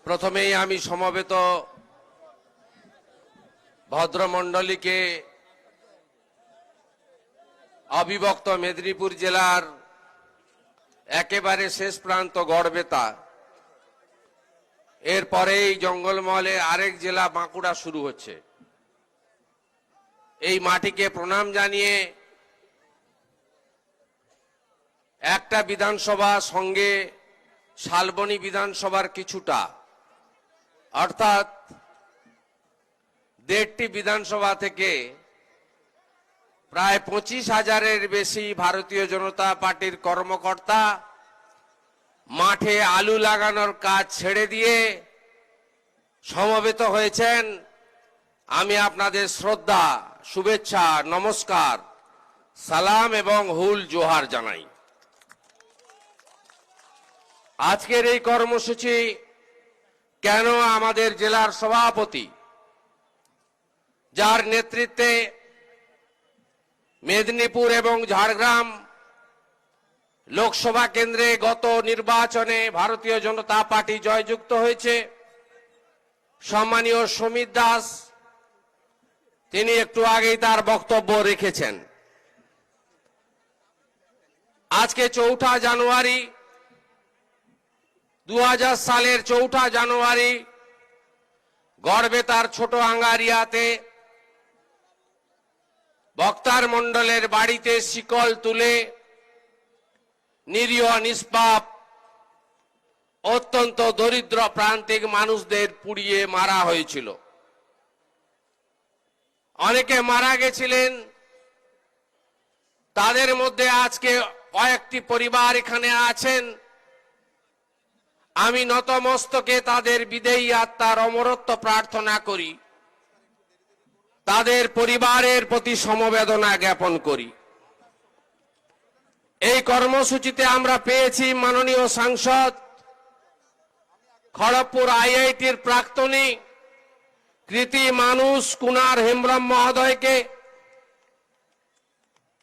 প্রথমেই আমি সমবেত ভদ্রমণ্ডলীকে অবিভক্ত মেদিনীপুর জেলার একেবারে শেষ প্রান্ত গড়বেতা, এরপরেই জঙ্গলমহলে আরেক জেলা বাঁকুড়া শুরু হচ্ছে। এই মাটিকে প্রণাম জানিয়ে একটা বিধানসভা সঙ্গে শালবনী বিধানসভার কিছুটা, অর্থাৎ 1.5টি বিধানসভা থেকে প্রায় 25,000-এর বেশি ভারতীয় জনতা পার্টির কর্মকর্তা মাঠে আলু লাগানোর কাজ ছেড়ে দিয়ে সমবেত হয়েছেন। আমি আপনাদের শ্রদ্ধা, শুভেচ্ছা, নমস্কার, সালাম এবং হুল জোহার জানাই। আজকের এই কর্মসূচি কেন আমাদের জেলার সভাপতি, যার নেতৃত্বে মেদিনীপুর এবং ঝাড়গ্রাম লোকসভা কেন্দ্রে গত নির্বাচনে ভারতীয় জনতা পার্টি জয়যুক্ত হয়েছে, সম্মানীয় সমীর দাস তিনি একটু আগেই তার বক্তব্য রেখেছেন। আজকে 4 জানুয়ারি 2000 সালের 4 জানুয়ারি গড়বেতার ছোট আঙ্গারিয়াতে বক্তার মণ্ডলের বাড়িতে শিকল তুলে নিরীহ নিষ্পাপ অত্যন্ত দরিদ্র প্রান্তিক মানুষদের পুড়িয়ে মারা হয়েছিল। অনেকে মারা গেছিলেন, তাদের মধ্যে আজকে কয়েকটি পরিবার এখানে আছেন। আমি নতমস্তকে তাদের বিদেয়ী আত্মার অমরত্ব প্রার্থনা করি, তাদের পরিবারের প্রতি সমবেদনা জ্ঞাপন করি। এই কর্মসূচিতে আমরা পেয়েছি মাননীয় সাংসদ, খড়গপুর আইআইটির প্রাক্তনী কৃতি মানুষ কুনার হেমব্রম মহোদয়কে,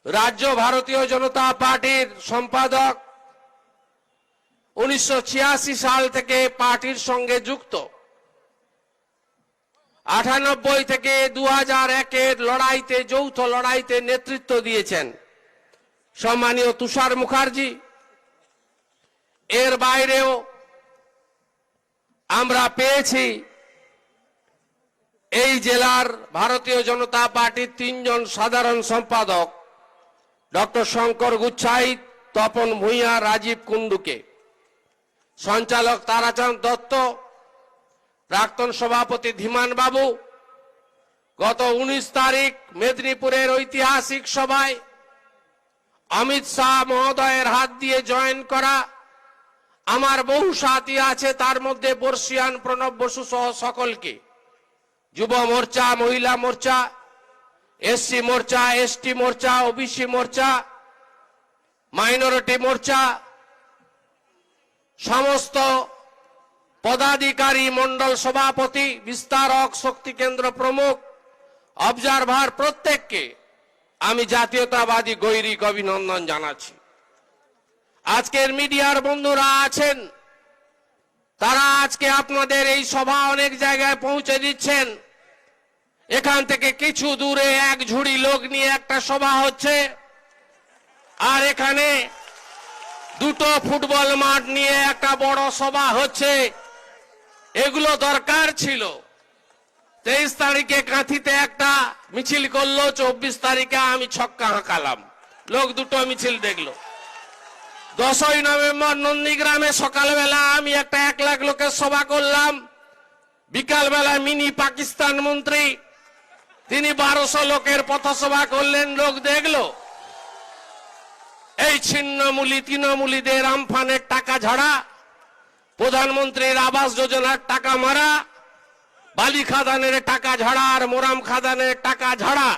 রাজ্য ভারতীয় জনতা পার্টির সম্পাদক, 1986 সাল থেকে পার্টির সঙ্গে যুক্ত, 98 থেকে 2001-এর লড়াইতে, যৌথ লড়াইতে নেতৃত্ব দিয়েছেন সম্মানীয় তুষার মুখার্জি। এর বাইরেও আমরা পেয়েছি এই জেলার ভারতীয় জনতা পার্টির 3 জন সাধারণ সম্পাদক, ডক্টর শঙ্কর গুচ্ছাই, তপন ভূঁইয়া, রাজীব কুন্ডুকে, সঞ্চালক তারাচাঁদ দত্ত, প্রাক্তন সভাপতি ধীমান বাবু। গত 19 তারিখ মেদিনীপুরের ঐতিহাসিক সভায় অমিত শাহ মহোদয়ের হাত দিয়ে জয়েন করা আমার বহু সাথী আছে, তার মধ্যে বর্ষিয়ান প্রণব বসু সহ সকলকে, যুব মোর্চা, মহিলা মোর্চা, এসসি মোর্চা, এসটি মোর্চা, ওবিসি মোর্চা, মাইনরিটি মোর্চা, সমস্ত পদাধিকারী, মন্ডল সভাপতি, বিস্তারক, শক্তি কেন্দ্র প্রমুখ, অবজারভার, প্রত্যেককে আমি জাতীয়তাবাদী গৈরিক অভিনন্দন জানাচ্ছি। আজকের মিডিয়ার বন্ধুরা আছেন, তারা আজকে আপনাদের এই সভা অনেক জায়গায় পৌঁছে দিচ্ছেন। এখান থেকে কিছু দূরে এক ঝুড়ি লোক নিয়ে একটা সভা হচ্ছে, আর এখানে 2টো ফুটবল মাঠ নিয়ে একটা বড় সভা হচ্ছে। এগুলো দরকার ছিল। 23 তারিখে কাঁথিতে একটা মিছিল করলো, 24 তারিখে আমি ছক্কা হাঁকালাম, লোক 2টো মিছিল দেখলো। 10ই নভেম্বর নন্দীগ্রামে সকালবেলা আমি একটা 1 লাখ লোকের সভা করলাম। বিকালবেলা মিনি পাকিস্তান মন্ত্রী তিনি 1200 লোকের পথসভা করলেন, লোক দেখলো। এই ছিন্নমূলী তৃণমূলীদের আমফানের টাকা ঝাড়া, প্রধানমন্ত্রীর আবাস যোজনার টাকা মারা, বালি খাদানের টাকা ঝাড়া আর মোরাম খাদানের টাকা ঝাড়া,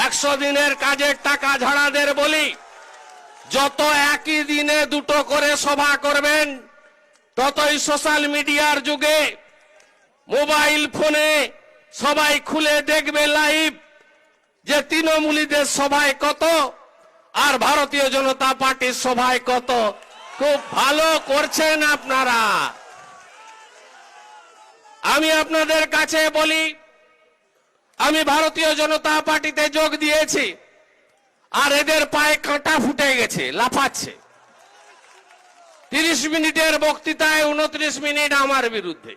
100 দিনের কাজের টাকা ঝাড়াদের বলি, যত একই দিনে 2টো করে সভা করবেন, ততই সোশ্যাল মিডিয়ার যুগে মোবাইল ফোনে সবাই খুলে দেখবে লাইভ, যে তৃণমূলীদের সভায় কত আর ভারতীয় জনতা পার্টির সভায় কত। খুব ভালো করছেন আপনারা। আমি আপনাদের কাছে বলি, আমি ভারতীয় জনতা পার্টিতে যোগ দিয়েছি, আর এদের পায়ে কাঁটা ফুটে গেছে, লাফাচ্ছে। 30 মিনিটের বক্তৃতায় 29 মিনিট আমার বিরুদ্ধে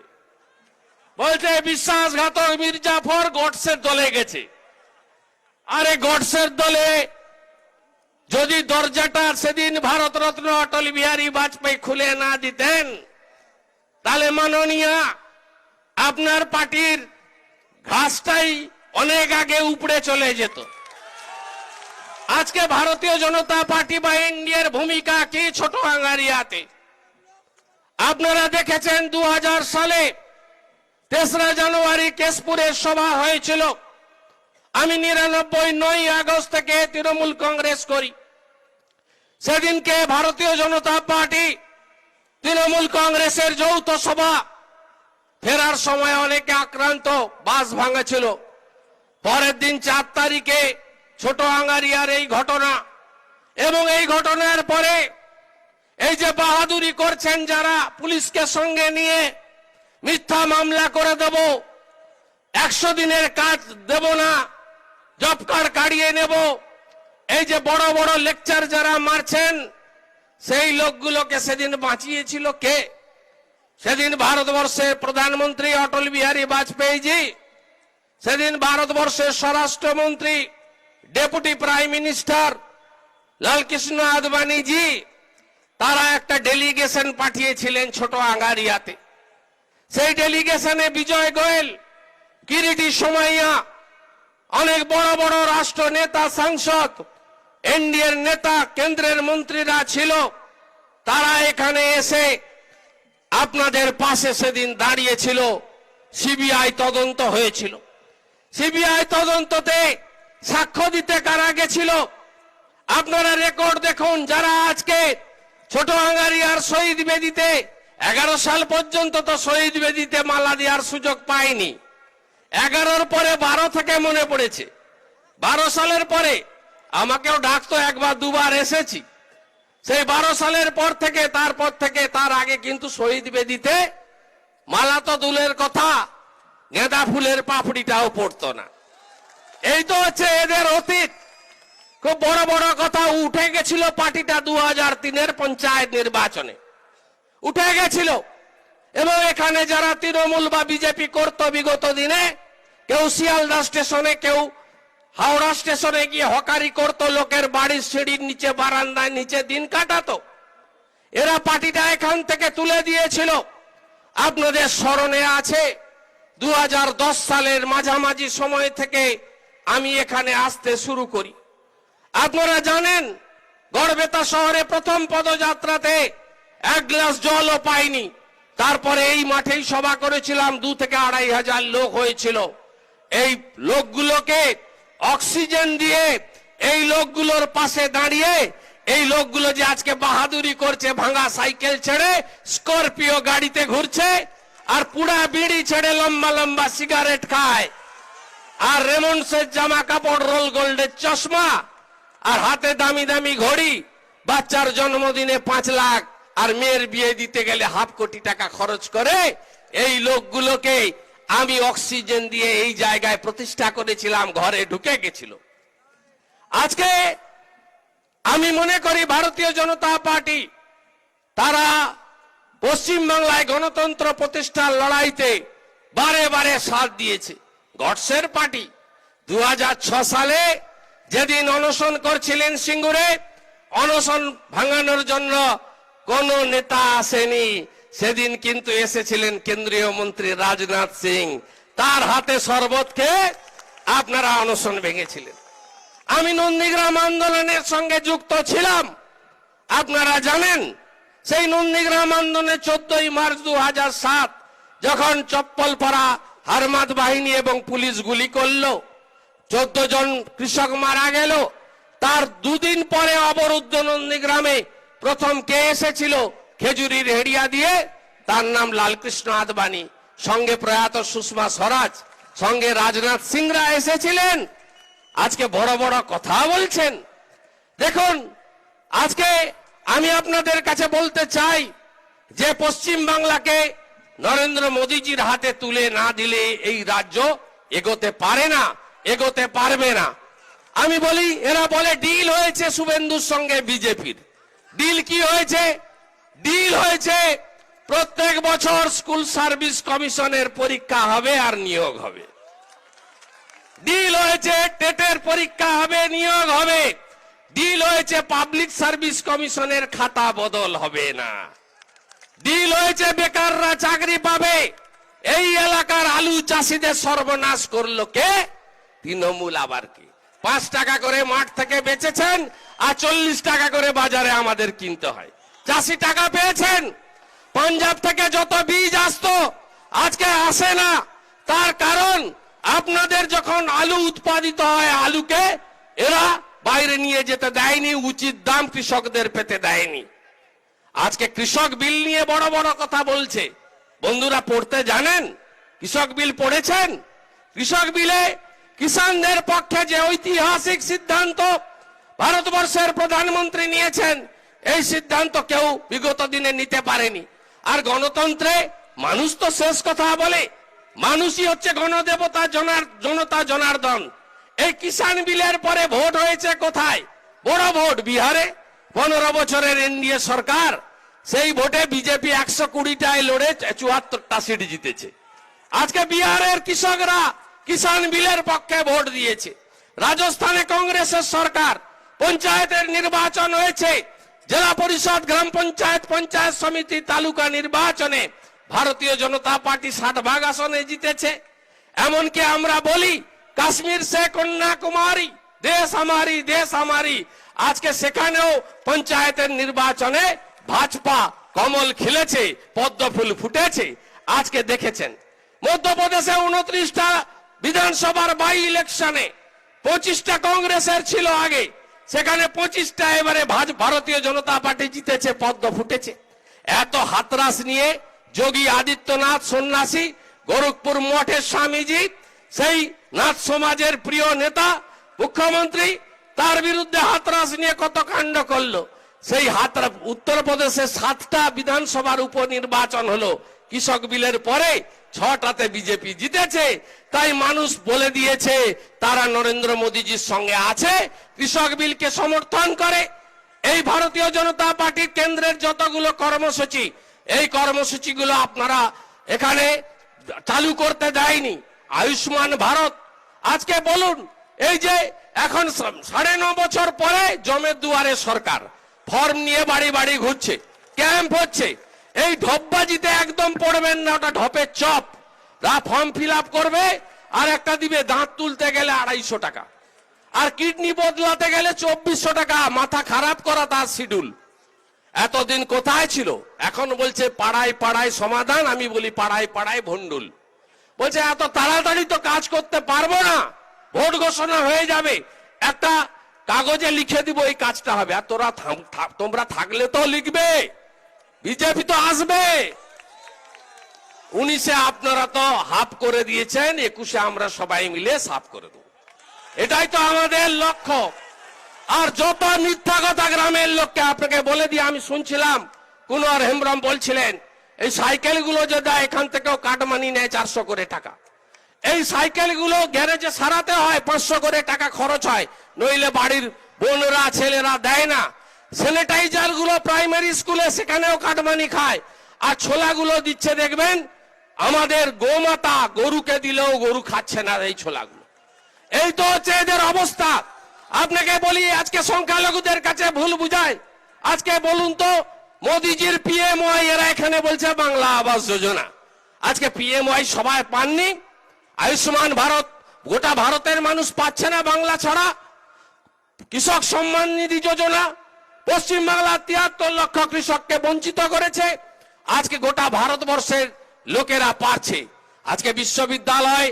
বলছে বিশ্বাসঘাতক মির্জাফর গডসের দলে গেছে। আরে গডসের দলে যদি দরজাটা সেদিন ভারতরত্ন অটল বিহারী বাজপেয়ী খুলে না দিতেন, তাহলে মাননীয় আপনার পার্টির ঘাসটাই অনেক আগে উপড়ে চলে যেত। আজকে ভারতীয় জনতা পার্টি বা এনডিএর ভূমিকা কি ছোট আঙ্গারিয়াতে? আপনারা দেখেছেন 2000 সালে 3রা জানুয়ারি কেশপুরের সভা হয়েছিল। আমি 99 আগস্ট থেকে তৃণমূল কংগ্রেস করি। সেদিনকে ভারতীয় জনতা পার্টি তৃণমূল কংগ্রেসের যৌথ সভা, ফেরার সময় অনেকে আক্রান্ত, বাস ভাঙেছিল। পরের দিন 4 তারিখে ছোট আঙ্গারিয়ার এই ঘটনা, এবং এই ঘটনার পরে এই যে বাহাদুরি করছেন যারা, পুলিশকে সঙ্গে নিয়ে মিথ্যা মামলা করে দেব, 100 দিনের কাজ দেব না, জব কার্ড কাটিয়ে নেব, এই যে বড় বড় লেকচার যারা মারছেন, সেই লোকগুলোকে সেদিন বাঁচিয়েছিল কে? সেদিন ভারতবর্ষের প্রধানমন্ত্রী অটল বিহারী বাজপেয়ী জি, সেদিন ভারতবর্ষের স্বরাষ্ট্রমন্ত্রী deputy prime minister Lalkrishna Advani ji, তারা একটা ডেলিগেশন পাঠিয়েছিলেন ছোট আঙ্গারিয়াতে। সেই ডেলিগেশনে বিজয় গোয়েল, কিরিটি সোমাইয়া, অনেক বড় বড় রাষ্ট্র নেতা, সাংসদ, এনডিএর নেতা, কেন্দ্রের মন্ত্রীরা ছিল। তারা এখানে এসে আপনাদের পাশে সেদিন দাঁড়িয়েছিল। সিবিআই তদন্ত হয়েছিল। সিবিআই তদন্ততে সাক্ষ্য দিতে কারা গেছিল? আপনারা রেকর্ড দেখুন। যারা আজকে ছোট আঙ্গারিয়ার শহীদ বেদিতে 11 সাল পর্যন্ত তো শহীদ বেদিতে মালা দেওয়ার সুযোগ পায়নি। 11-র পরে 12 থেকে মনে পড়েছে। 12 সালের পরে আমাকেও ডাকতো, একবার দুবার এসেছি। সেই 12 সালের পর থেকে, তারপর থেকে, তার আগে কিন্তু শহীদ বেদিতে মালা তো দূরের কথা, গেঁদা ফুলের পাপড়িটাও পড়তো না। এই তো হচ্ছে এদের অতীত। খুব বড় বড় কথা উঠে গেছিল পার্টিটা 2003-এর পঞ্চায়েত নির্বাচনে উঠে গেছিল। এবং এখানে যারা তৃণমূল বা বিজেপি করতো বিগত দিনে, কেউ শিয়ালদা স্টেশনে, কেউ হাওড়া স্টেশনে গিয়ে হকারি করতো, লোকের বাড়ির সিঁড়ির নিচে, বারান্দায় নিচে দিন কাটাতো। এরা পার্টিটা এখান থেকে তুলে দিয়েছিল। আপনাদের স্মরণে আছে 2010 সালের মাঝামাঝি সময় থেকে আমি এখানে আসতে শুরু করি। আপনারা জানেন গড়বেতা শহরে প্রথম পদযাত্রাতে 1 গ্লাস জলও পাইনি। তারপরে এই মাঠেই সভা করেছিলাম, 2 থেকে 2.5 হাজার লোক হয়েছিল। এই লোকগুলোকে অক্সিজেন দিয়ে, এই লোকগুলোর পাশে দাঁড়িয়ে, এই লোকগুলো যে আজকে বাহাদুরি করছে, ভাঙা সাইকেল ছেড়ে স্করপিও গাড়িতে ঘুরছে, আর পুরা বিড়ি ছেড়ে লম্বা লম্বা সিগারেট খায়, আর রেমন্ডসের জামা কাপড়, রোল গোল্ডের চশমা, আর হাতে দামি দামি ঘড়ি, বাচ্চার জন্মদিনে 5 লাখ, আর মেয়ের বিয়ে দিতে গেলে ½ কোটি টাকা খরচ করে, এই লোকগুলোকে আমি অক্সিজেন দিয়ে এই জায়গায় প্রতিষ্ঠা করেছিলাম, ঘরে ঢুকে গেছিল। আজকে আমি মনে করি ভারতীয় জনতা পার্টি, তারা পশ্চিমবাংলায় গণতন্ত্র প্রতিষ্ঠার লড়াইতে বারে বারে সাথ দিয়েছে। গডসের পার্টি 2006 সালে যেদিন অনশন করছিলেন সিঙ্গুরে, অনশন ভাঙানোর জন্য কোন নেতা আসেনি। সেদিন কিন্তু এসেছিলেন কেন্দ্রীয় মন্ত্রী রাজনাথ সিং, তার হাতে শরবত খেয়ে আপনারা অনশন ভেঙেছিলেন। আমি নন্দীগ্রাম আন্দোলনের সঙ্গে যুক্ত ছিলাম, আপনারা জানেন। সেই নন্দীগ্রাম আন্দোলনে 14ই মার্চ 2007 যখন চপ্পলপাড়া হারমাদ বাহিনী এবং পুলিশ গুলি করলো, 14 জন কৃষক মারা গেল। তার 2 দিন পরে অবরুদ্ধ নন্দীগ্রামে প্রথম কে এসেছিল? খেজুরির হেড়িয়া দিয়ে, তার নাম লালকৃষ্ণ আদবানি, সঙ্গে প্রয়াত সুষমা স্বরাজ, সঙ্গে রাজনাথ সিংরা এসেছিলেন। আজকে বড় বড় কথা বলছেন। দেখুন, আজকে আমি আপনাদের কাছে বলতে চাই যে পশ্চিম বাংলাকে নরেন্দ্র মোদীজির হাতে তুলে না দিলে এই রাজ্য এগোতে পারে না, এগোতে পারবে না। আমি বলি, এরা বলে ডিল হয়েছে শুভেন্দুর সঙ্গে বিজেপির। ডিল কি হয়েছে? ডিল হয়েছে প্রত্যেক বছর স্কুল সার্ভিস কমিশনের পরীক্ষা হবে আর নিয়োগ হবে। ডিল হয়েছে টেটের পরীক্ষা হবে, নিয়োগ হবে। ডিল হয়েছে পাবলিক সার্ভিস কমিশনের খাতা বদল হবে না। ডিল হয়েছে বেকাররা চাকরি পাবে। এই এলাকার আলু চাষিদের সর্বনাশ করলো কে? তৃণমূল। আবার কি 5 টাকা করে মাঠ থেকে বেচেছেন আর 40 টাকা করে বাজারে আমাদের কিনতে হয়। চাষি টাকা পেয়েছেন। পাঞ্জাব থেকে যত বীজ আসতো আজকে আসে না। তার কারণ আপনাদের যখন আলু উৎপাদিত হয়, আলুকে এরা বাইরে নিয়ে যেতে দেয়নি, উচিত দাম কৃষকদের পেতে দেয়নি। আজকে কৃষক বিল নিয়ে বড় বড় কথা বলছে। বন্ধুরা, পড়তে জানেন? কৃষক বিল পড়েছেন? কৃষক বিলে কিষানদের পক্ষে যে ঐতিহাসিক সিদ্ধান্ত ভারতবর্ষের প্রধানমন্ত্রী নিয়েছেন, এই সিদ্ধান্ত কেউ বিগত দিনে নিতে পারেনি। আর গণতন্ত্রে মানুষ তো শেষ কথা বলে। মানুষই হচ্ছে গণদেবতা, জনতা জনার্দন। এই কিষান বিলের পরে ভোট হয়েছে কোথায়? বড় ভোট বিহারে। 15 বছরের এনডিএ সরকার, সেই ভোটে বিজেপি 120টায় লড়ে 74টা সিট জিতেছে। আজকে বিহারের কৃষকরা কিষান বিলের পক্ষে ভোট দিয়েছে। রাজস্থানে কংগ্রেসের সরকার, পঞ্চায়েতের নির্বাচন হয়েছে। জেলা পরিষদ, গ্রাম পঞ্চায়েত, পঞ্চায়েত সমিতি, তালুকা নির্বাচনে ভারতীয় জনতা পার্টি 60 আসনে জিতেছে। এমনকি আমরা বলি কাশ্মীর সে কন্যাকুমারী, দেশ আমারি, দেশ আমারি। আজকে সেখানেও পঞ্চায়েতের নির্বাচনে ভাজপা কমল খেলেছে, পদ্ম ফুল ফুটেছে। আজকে দেখেছেন মধ্যপ্রদেশে 29টা বিধানসভার বাই ইলেকশনে 25টা কংগ্রেসের ছিল আগে, সেখানে 25টা এবারে ভারতীয় জনতা পার্টি জিতেছে, পদ্ম ফুটেছে। এত হাতরাস নিয়ে যোগী আদিত্যনাথ সন্ন্যাসী, গোরখপুর মঠের স্বামীজি, সেই নাথ সমাজের প্রিয় নেতা মুখ্যমন্ত্রী, তার বিরুদ্ধে হাতরাস নিয়ে কত কাণ্ড করলো। সেই উত্তরপ্রদেশে 7টা বিধানসভার উপনির্বাচন হলো। কৃষক বিলের পরে 6টাতে বিজেপি জিতেছে। তাই মানুষ বলে দিয়েছে তারা নরেন্দ্র মোদীজির সঙ্গে আছে, কৃষক বিলকে সমর্থন করে। এই ভারতীয় জনতা পার্টির কেন্দ্রের যতগুলো কর্মসূচি, এই কর্মসূচিগুলো আপনারা এখানে চালু করতে দেয়নি। আয়ুষ্মান ভারত, আজকে বলুন, এই যে এখন 9.5 বছর পরে জমের দুয়ারে সরকার ফর্ম নিয়ে বাড়ি বাড়ি ঘুরছে, ক্যাম্প হচ্ছে। এই ঢপবাজিতে একদম পড়বেন না, ওটা ঢপের চপ। ফর্ম ফিল আপ করবে আর একটা দিবে, দাঁত তুলতে গেলে 250 টাকা, আর কিডনি বদলাতে গেলে 2400 টাকা। মাথা খারাপ করা তার শিডিউল। এতদিন কোথায় ছিল? এখন বলছে পাড়ায় পাড়ায় সমাধান। আমি বলি পাড়ায় পাড়ায় ভন্ডুল। বলছে এত তাড়াতাড়ি তো কাজ করতে পারবো না, ভোট ঘোষণা হয়ে যাবে, একটা কাগজে লিখে দিব এই কাজটা হবে। আর তোমরা থাকলে তো লিখবে, বিজেপি তো আসবে। 19-এ আপনারা তো হাফ করে দিয়েছেন, 21-এ আমরা সবাই মিলে সাফ করে দেব। এটাই তো আমাদের লক্ষ্য। আর যত মিথ্যা কথা গ্রামের লোককে আপনাকে বলে দিয়ে, আমি শুনছিলাম কুনওয়ার হেমব্রম বলছিলেন এই সাইকেলগুলো যে দেয় এখান থেকেও কাটমানি নেয় 400 করে টাকা। এই সাইকেলগুলো গ্যারেজে সারাতে হয়, 500 করে টাকা খরচ হয়, নইলে বাড়ির বোনরা ছেলেরা দেয় না। স্যানিটাইজার গুলো প্রাইমারি স্কুলে, সেখানেও কাটমানি খায়। আর ছোলাগুলো দিচ্ছে দেখবেন আমাদের গোমাতা, গরুকে দিলেও গরু খাচ্ছে না এই ছোলাগুলো। এই তো হচ্ছে এদের অবস্থা। আপনাকে বলি, আজকে সংখ্যালঘুদের কাছে ভুল বুঝায়। আজকে বলুন তো, মোদিজির পিএমওয়াই, এরা এখানে বলছে বাংলা আবাস যোজনা। আজকে পিএমওয়াই সবাই পাননি। আয়ুষ্মান ভারত গোটা ভারতের মানুষ পাচ্ছে না বাংলা ছাড়া। কৃষক সম্মান নিধি যোজনা পশ্চিমবাংলার 73 লক্ষ কৃষককে বঞ্চিত করেছে। আজকে গোটা ভারতবর্ষের লোকেরা পাচ্ছে। আজকে বিশ্ববিদ্যালয়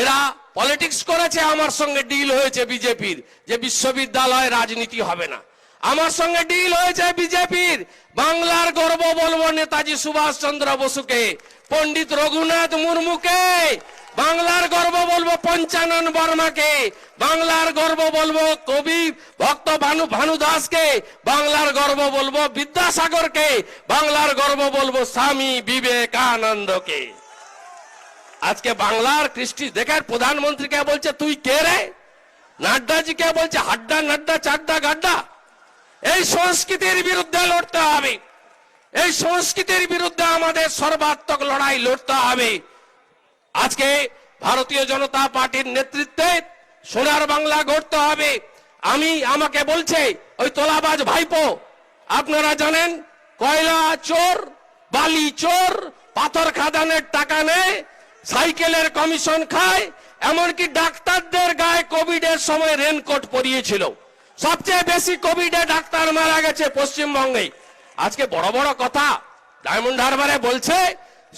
এরা পলিটিক্স করেছে। আমার সঙ্গে ডিল হয়েছে বিজেপির যে বিশ্ববিদ্যালয় রাজনীতি হবে না। আমার সঙ্গে ডিল হয়েছে বিজেপির, বাংলার গর্ব বলবো নেতাজি সুভাষ চন্দ্র বসুকে, পণ্ডিত রঘুনাথ মুর্মুকে, বাংলার গর্ব বলবো পঞ্চানন বর্মাকে, বাংলার গর্ব বলবো কবি ভক্ত ভানু দাসকে, বাংলার গর্ব বলবো বিদ্যাসাগরকে, বাংলার গর্ব বলবো স্বামী বিবেকানন্দকে। আজকে বাংলার কৃষ্টি দেখার প্রধানমন্ত্রীকে বলছে তুই কে রে, নাড্ডাজিকে বলছে হাড্ডা নাড্ডা চাড্ডা গাড্ডা। এই সংস্কৃতির বিরুদ্ধে লড়তে হবে, এই সংস্কৃতির বিরুদ্ধে আমাদের সর্বাত্মক লড়াই লড়তে হবে। আজকে ভারতীয় জনতা পার্টির নেতৃত্বে সোনার বাংলা গড়তে হবে। আমাকে বলছে ওই তোলাবাজ ভাইপো, আপনারা জানেন কয়লা চোর, বালি চোর, পাথর খাদানের টাকা নেয়, সাইকেলের কমিশন খায়, এমনকি ডাক্তারদের গায়ে কোভিডের সময় রেনকোট পরিয়েছিল। সবচেয়ে বেশি কোভিডে ডাক্তার মারা গেছে পশ্চিমবঙ্গে। আজকে বড় বড় কথা ডায়মন্ড হারবারে বলছে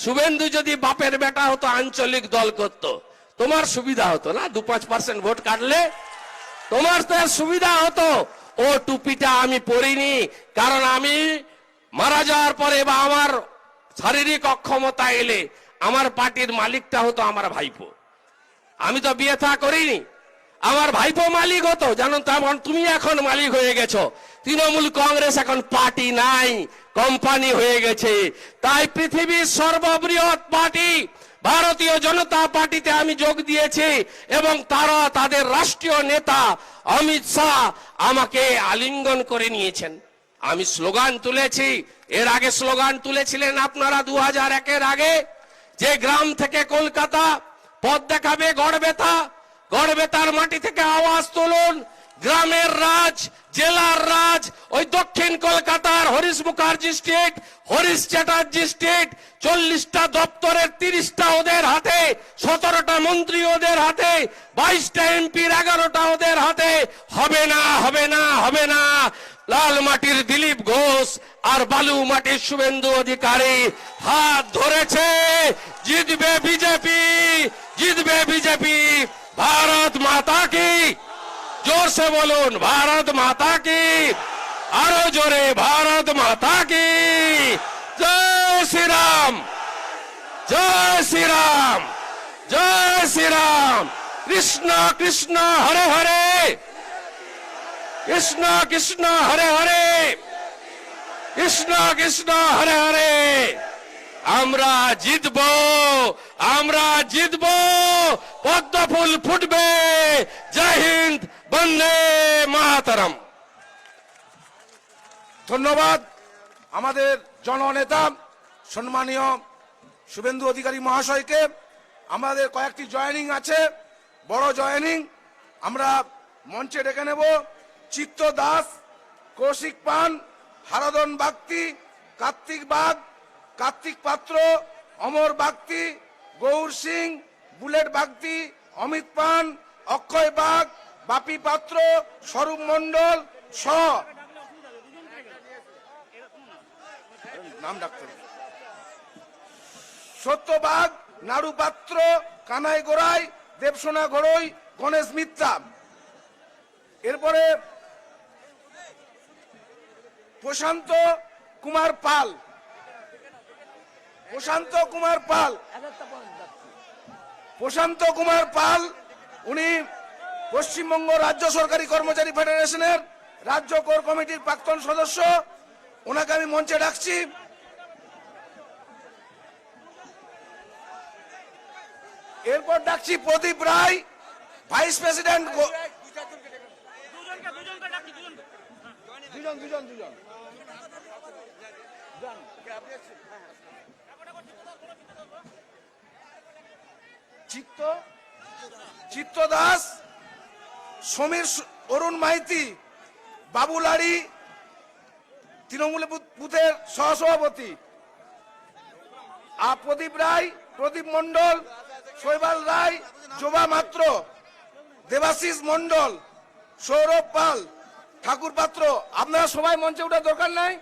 শুভেন্দু যদি বাপের বেটা হতো আঞ্চলিক দল করত, তোমার সুবিধা হতো না, 2-5% ভোট কাটলে তোমার তো সুবিধা হতো। ও টুপিটা আমি পরিনি, কারণ আমি মারা যাওয়ার পরে বা আমার শারীরিক অক্ষমতা এলে আমার পার্টির মালিকটা হতো আমার ভাইপো। আমি তো বিয়ে থা করিনি, আমার ভাইপো মালিক হতো। জানো তেমন তুমি এখন মালিক হয়ে গেছো। তৃণমূল কংগ্রেস এখন পার্টি নাই, কোম্পানি হয়ে গেছে। তাই পৃথিবীর সর্ববৃহৎ পার্টি ভারতীয় জনতা পার্টিতে আমি যোগ দিয়েছি এবং তারা তাদের রাষ্ট্রীয় নেতা অমিত শাহ আমাকে আলিঙ্গন করে নিয়েছেন। আমি স্লোগান তুলেছি, এর আগে স্লোগান তুলেছিলেন আপনারা 2001-এর আগে, যে গ্রাম থেকে কলকাতা পথ দেখাবে গড়বেতা, গড়বেতার মাটি থেকে আওয়াজ তুলুন, গ্রামের রাজ, জেলার রাজ, ওই দক্ষিণ কলকাতার হরিশ মুখার্জি স্ট্রিট, হরিশ চ্যাটার্জি স্ট্রিট, 40টা দপ্তরের 30টা ওদের হাতে, 17টা মন্ত্রী ওদের হাতে, 22টা এমপির 11টা ওদের হাতে। হবে না, হবে না, হবে না। লাল মাটির দিলীপ ঘোষ আর বালু মাটির শুভেন্দু অধিকারী হাত ধরেছে। জিতবে বিজেপি, জিতবে বিজেপি। ভারত মাতা কি, जोर से बोलून भारत माता की, आरो जोरे भारत माता की। जय श्री राम, जय श्री राम, जय श्री राम। कृष्ण कृष्ण हरे हरे, कृष्ण कृष्ण हरे हरे, कृष्ण कृष्ण हरे हरे। আমরা জিতবো, আমরা জিতবো, পদ্ম ফুল ফুটবে। জয় হিন্দ, বন্দে মাতরম। ধন্যবাদ আমাদের জননেতা সম্মানীয় শুভেন্দু অধিকারী মহাশয়কে। আমাদের কয়েকটি জয়েনিং আছে, বড় জয়েনিং। আমরা মঞ্চে ডেকে নেব চিত্ত দাস, কৌশিক পান, হারাধন বাগতি, কার্তিক বাগ, কার্তিক পাত্র, অমর বাগতি, গৌর সিং, বুলেট বাগতি, অমিত পান, অক্ষয় বাগ, বাপি পাত্র, স্বরূপ মন্ডল নাম ডাক্তার, সত্যবাগ, নাড়ু পাত্র, কানাই গোড়াই, দেবসোনা ঘড়ই, গণেশ মিত্রা। এরপরে প্রশান্ত কুমার পাল, প্রশান্ত কুমার পাল, প্রশান্ত কুমার পাল, উনি পশ্চিমবঙ্গ রাজ্য সরকারি কর্মচারী ফেডারেশনের রাজ্য কোর কমিটির প্রাক্তন সদস্য। ওনাকে আমি মঞ্চে ডাকছি। এরপর ডাকছি প্রদীপ রায়, ভাইস প্রেসিডেন্ট। চিত্ত দাস, সমীর অরুণ মাইতি, বাবুলারি তৃণমূল বুথের সহসভাপতি, প্রদীপ রায়, প্রদীপ মন্ডল, শৈবাল রায়, জোবা মাত্র, দেবাশিস মন্ডল, সৌরভ পাল, ঠাকুর পাত্র। আপনারা সবাই মঞ্চে ওঠার দরকার নাই।